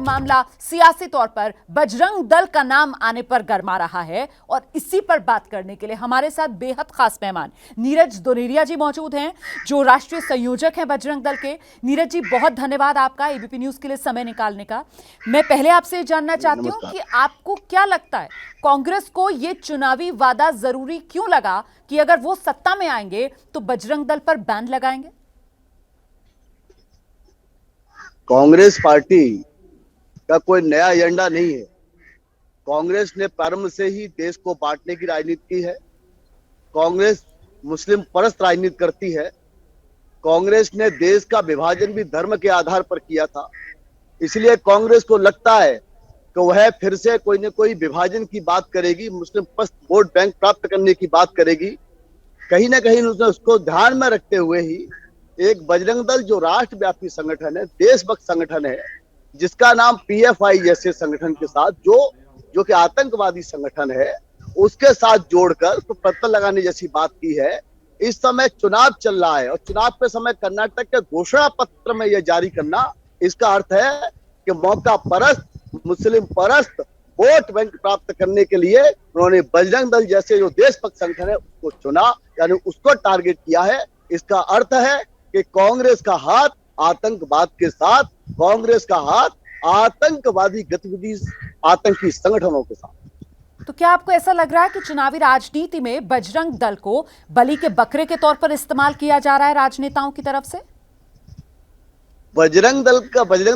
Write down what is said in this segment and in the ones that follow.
मामला सियासी तौर पर बजरंग दल का नाम आने पर गरमा रहा है और इसी पर बात करने के लिए हमारे साथ बेहद खास मेहमान नीरज दोनेरिया जी मौजूद हैं, जो राष्ट्रीय संयोजक हैं बजरंग दल के। नीरज जी, बहुत धन्यवाद आपका एबीपी न्यूज के लिए समय निकालने का। मैं पहले आपसे जानना चाहती हूँ कि आपको क्या लगता है, कांग्रेस को यह चुनावी वादा जरूरी क्यों लगा कि अगर वो सत्ता में आएंगे तो बजरंग दल पर बैन लगाएंगे? कांग्रेस पार्टी का कोई नया एजेंडा नहीं है। कांग्रेस ने प्रारंभ से ही देश को बांटने की राजनीति की है। कांग्रेस मुस्लिम परस्त राजनीति करती है। कांग्रेस ने देश का विभाजन भी धर्म के आधार पर किया था। इसलिए कांग्रेस को लगता है कि वह फिर से कोई न कोई विभाजन की बात करेगी, मुस्लिम परस्त वोट बैंक प्राप्त करने की बात करेगी। कहीं ना कहीं उसने उसको ध्यान में रखते हुए ही एक बजरंग दल जो राष्ट्रव्यापी संगठन है, देशभक्त संगठन है, जिसका नाम पीएफआई जैसे संगठन के साथ जो कि आतंकवादी संगठन है, उसके साथ जोड़कर तो पत्थर लगाने जैसी बात की है। इस समय चुनाव चल रहा है और चुनाव के समय कर्नाटक के घोषणा पत्र में यह जारी करना, इसका अर्थ है कि मौका परस्त, मुस्लिम परस्त वोट बैंक प्राप्त करने के लिए उन्होंने बजरंग दल जैसे जो देशभक्त संगठन है उसको चुना, यानी उसको टारगेट किया है। इसका अर्थ है कि कांग्रेस का हाथ आतंकवाद के साथ, कांग्रेस का हाथ आतंकवादी गतिविधि, आतंकी संगठनों के साथ। तो क्या आपको ऐसा लग रहा है कि चुनावी राजनीति में बजरंग दल को बलि के बकरे के तौर पर इस्तेमाल किया जा रहा है राजनेताओं की तरफ से? बजरंग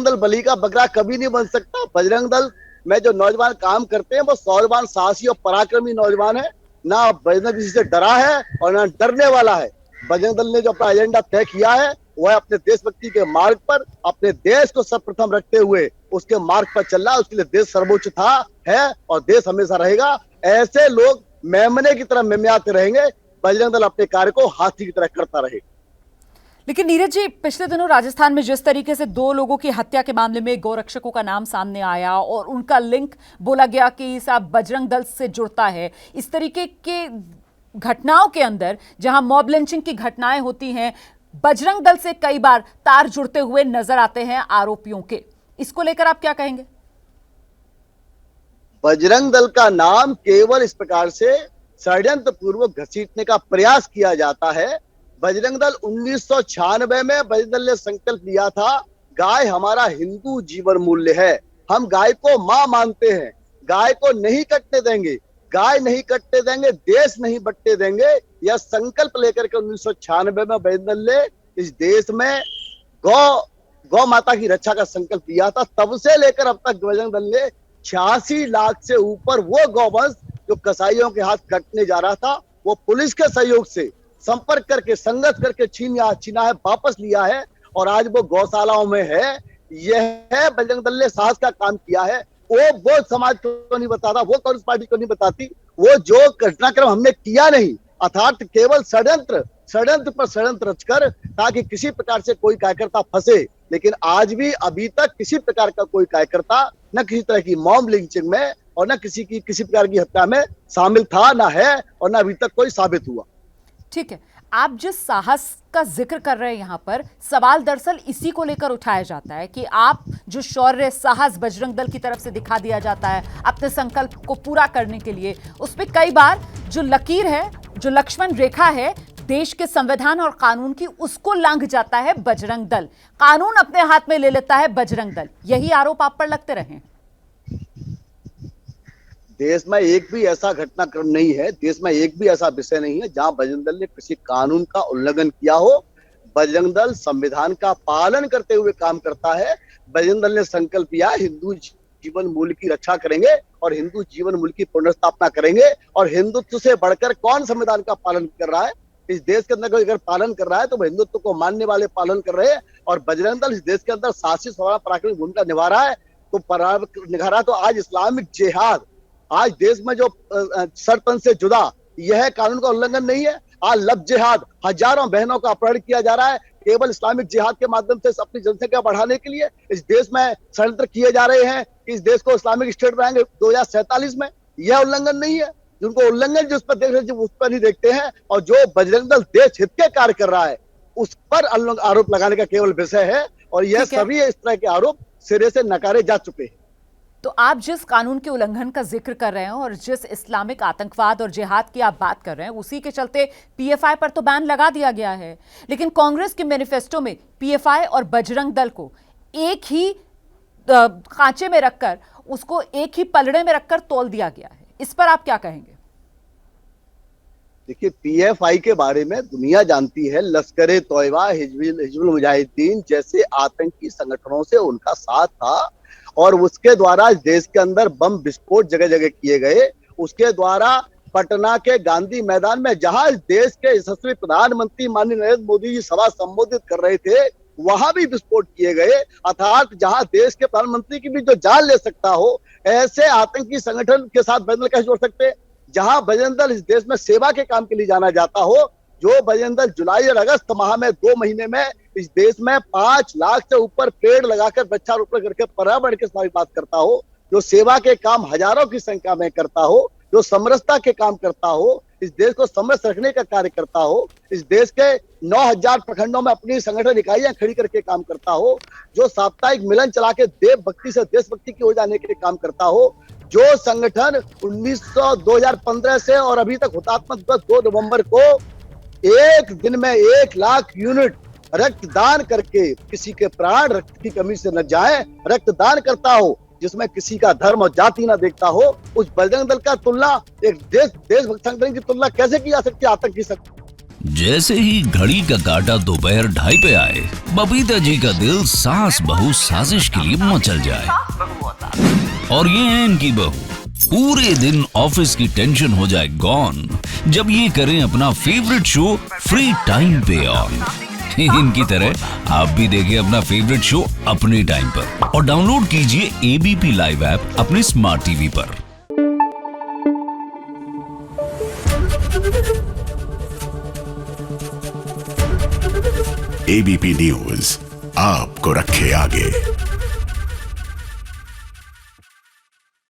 दल बलि का बकरा कभी नहीं बन सकता। बजरंग दल में जो नौजवान काम करते हैं वो सौर्यवान, साहसी और पराक्रमी नौजवान है। ना बजरंग किसी से डरा है और ना डरने वाला है। बजरंग दल ने जो अपना एजेंडा तय किया है वह अपने देशभक्ति के मार्ग पर, अपने देश को सर्वप्रथम रखते हुए उसके मार्ग पर चल रहा है। उसके लिए देश सर्वोच्च था, है और देश हमेशा रहेगा। ऐसे लोग मेमने की तरह मेमयाते रहेंगे। बजरंग दल अपने कार्य को हाथी की तरह करता रहेगा। लेकिन नीरज जी, पिछले दिनों राजस्थान में जिस तरीके से 2 लोगों की हत्या के मामले में गौरक्षकों का नाम सामने आया और उनका लिंक बोला गया कि साहब बजरंग दल से जुड़ता है, इस तरीके के घटनाओं के अंदर जहां मॉब लिंचिंग की घटनाएं होती हैं, बजरंग दल से कई बार तार जुड़ते हुए नजर आते हैं आरोपियों के। इसको लेकर आप क्या कहेंगे? बजरंग दल का नाम केवल इस प्रकार से षड्यंत्र पूर्वक घसीटने का प्रयास किया जाता है। बजरंग दल 1996 में बजरंग दल ने संकल्प लिया था, गाय हमारा हिंदू जीवन मूल्य है, हम गाय को मां मानते हैं, गाय को नहीं कटने देंगे, गाय नहीं कटने देंगे, देश नहीं बटने देंगे। यह संकल्प लेकर के 1996 में बजरंग दल ने इस देश में गौ माता की रक्षा का संकल्प लिया था। तब से लेकर अब तक बजरंग दल ने 86 लाख से ऊपर वो गौवंश जो कसाईयों के हाथ कटने जा रहा था, वो पुलिस के सहयोग से संपर्क करके, संघर्ष करके छीना है, वापस लिया है और आज वो गौशालाओं में है। यह है बजरंग दल ने साहस का काम किया है। वो समाज को नहीं बताता, वो कांग्रेस पार्टी को नहीं बताती। वो जो घटनाक्रम हमने किया नहीं, अर्थात केवल षड्यंत्र पर षड्यंत्र रचकर ताकि किसी प्रकार से कोई कार्यकर्ता फंसे। लेकिन आज भी अभी तक किसी प्रकार का कोई कार्यकर्ता न किसी तरह की मॉब लिंचिंग में और न किसी प्रकार की हत्या में शामिल था, न है और न अभी तक कोई साबित हुआ। ठीक है, आप जिस साहस का जिक्र कर रहे हैं यहां पर, सवाल दरअसल इसी को लेकर उठाया जाता है कि आप जो शौर्य साहस बजरंग दल की तरफ से दिखा दिया जाता है अपने संकल्प को पूरा करने के लिए, उसमें कई बार जो लकीर है, जो लक्ष्मण रेखा है देश के संविधान और कानून की, उसको लांघ जाता है बजरंग दल। कानून अपने हाथ में ले लेता है बजरंग दल। यही आरोप आप पर लगते रहे? देश में एक भी ऐसा घटनाक्रम नहीं है, देश में एक भी ऐसा विषय नहीं है जहां बजरंग दल ने किसी कानून का उल्लंघन किया हो। बजरंग दल संविधान का पालन करते हुए काम करता है। बजरंग दल ने संकल्प लिया, हिंदू जीवन मूल्य की रक्षा करेंगे और हिंदू जीवन मूल्य की पुनर्स्थापना करेंगे। और हिंदुत्व से बढ़कर कौन संविधान का पालन कर रहा है? इस देश के अंदर अगर पालन कर रहा है तो वह हिंदुत्व को मानने वाले पालन कर रहे हैं। और बजरंग दल इस देश के अंदर साहसी, पराक्रमी भूमिका निभा रहा है। तो आज इस्लामिक जिहाद, आज देश में जो सरपंच से जुदा, यह कानून का उल्लंघन नहीं है। आज लव जिहाद, हजारों बहनों का अपहरण किया जा रहा है केवल इस्लामिक जिहाद के माध्यम से अपनी जनसंख्या बढ़ाने के लिए। इस देश में षड्यंत्र किए जा रहे हैं कि इस देश को इस्लामिक स्टेट बनाएंगे 2047 में। यह उल्लंघन नहीं है। जिनको उल्लंघन जिस पर देख रहे हैं उस पर नहीं देखते हैं। और जो बजरंग दल देश हित के कार्य कर रहा है उस पर आरोप लगाने का केवल विषय है। और यह सभी इस तरह के आरोप सिरे से नकारे जा चुके हैं। तो आप जिस कानून के उल्लंघन का जिक्र कर रहे हैं और जिस इस्लामिक आतंकवाद और जिहाद की आप बात कर रहे हैं, उसी के चलते पीएफआई पर तो बैन लगा दिया गया है। लेकिन कांग्रेस के मैनिफेस्टो में पीएफआई और बजरंग दल को एक ही खांचे में रखकर, उसको एक ही पलड़े में रखकर तोल दिया गया है। इस पर आप क्या कहेंगे? देखिए, पीएफआई के बारे में दुनिया जानती है। लश्कर तोयबा, हिजबुल मुजाहिदीन जैसे आतंकी संगठनों से उनका साथ था और उसके द्वारा देश के अंदर बम विस्फोट जगह जगह किए गए। उसके द्वारा पटना के गांधी मैदान में जहां देश के यशस्वी प्रधानमंत्री माननीय नरेंद्र मोदी जी सभा संबोधित कर रहे थे, वहां भी विस्फोट किए गए। अर्थात जहां देश के प्रधानमंत्री की भी जो जान ले सकता हो, ऐसे आतंकी संगठन के साथ बजरंग दल कैसे जोड़ सकते हैं? जहां बजरंग दल इस देश में सेवा के काम के लिए जाना जाता हो, जो बजरंग दल जुलाई और अगस्त माह में 2 महीने में इस देश में 5 लाख से ऊपर पेड़ लगाकर वृक्षारोपण करके पर्यावरण के साथ बात करता हो, जो सेवा के काम हजारों की संख्या में करता हो, जो समरसता के काम करता हो, इस देश को समरस रखने का कार्य करता हो, इस देश के 9000 प्रखंडों में अपनी संगठन इकाइयां खड़ी करके काम करता हो, जो साप्ताहिक मिलन चला के देव भक्ति से देशभक्ति की ओर जाने के लिए काम करता हो, जो संगठन 2015 से और अभी तक हुतात्मा दिवस 2 नवंबर को एक दिन में 1 लाख यूनिट रक्तदान करके किसी के प्राण रक्त की कमी से न जाए, रक्तदान करता हो, जिसमें किसी का धर्म और जाति ना देखता हो, उस बजरंग दल का तुलना एक देशभक्त संगठन की तुलना कैसे की जा सकती है आतंकी संगठन? जैसे ही घड़ी का काटा दोपहर 2:30 पे आए, बबीता जी का दिल सास बहू साजिश के लिए मचल जाए। और ये है इनकी बहू, पूरे दिन ऑफिस की टेंशन हो जाए गॉन जब ये करें अपना फेवरेट शो फ्री टाइम पे ऑन। इनकी तरह आप भी देखिए अपना फेवरेट शो अपने टाइम पर और डाउनलोड कीजिए एबीपी लाइव ऐप अपने स्मार्ट टीवी पर। एबीपी न्यूज आपको रखे आगे।